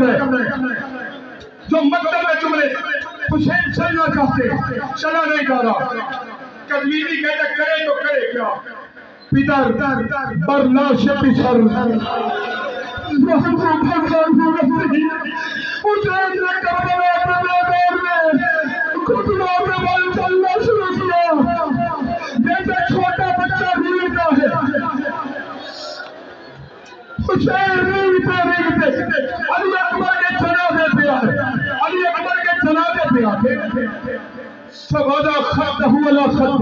जो मक्तब में जुमले हुसैन चलना चाहते चला नहीं जा रहा। कश्मीरी कहते करे तो करे क्या, पितर बर्दाश्त पिछल जैसे छोटा बच्चा रीढ़ता है, हुसैन रीढ़ते अली अकबर के जनाजे पे आए, अली अकबर के जनाजे पे आके सवादा खत हुआ खत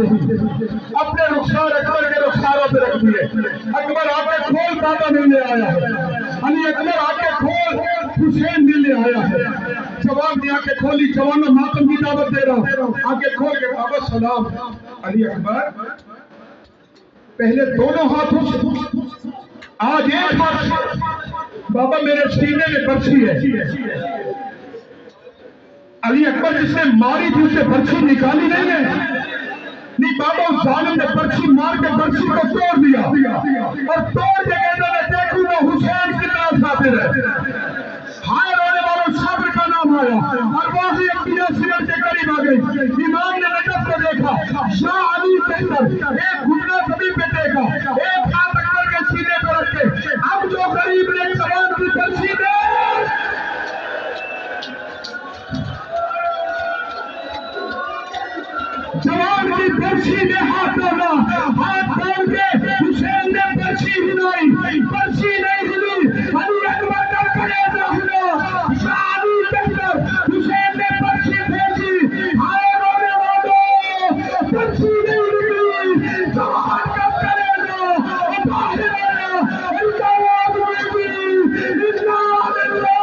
अपने रुखसार अकबर के रुखसारों पे रख दिए। अकबर आके खोल बाबा मिलने आया है, अली अकबर आके खोल हुसैन मिलने आया है। जवान ने आके खोली, जवानों मातम की दावत दे रहा हूँ, आके खोल के बाबा सलाम। अली अकबर पहले दोनों हाथों से, आज एक हाथ बाबा मेरे सीने में बर्छी है। अली अकबर जिसने मारी थी उसे बर्छी निकाली नहीं है, नहीं बाबा उस जालिम ने बर्छी मार के बर्छी को तोड़ दिया और तोड़ के कहता मैं देखूंगा हुसैन कितना साबिर है। हाय रोने वालों, सब्र का नाम आया और वाही अब्बिया सिर के करीब आ गई। इमाम ने नजर को देखा, शाह अली के अंदर एक घुटना जमीन पे देखा, एक हाथ अकबर के सीने पर रखे। अब जो गरीब ने जवान की बर्छी दे जवान की बर्छी ने हाथ डाला, हाथ डाल के हुसैन ने बर्छी हिलाई, बर्छी नहीं हिली। अली अकबर का कलेजा हिला, शाह अली के अंदर हुसैन ने बर्छी भेजी। हाय रोने वालों, बर्छी नहीं निकली, जवान का कलेजा बाहर आया, उनका आवाज हुई इन्ना लिल्लाह।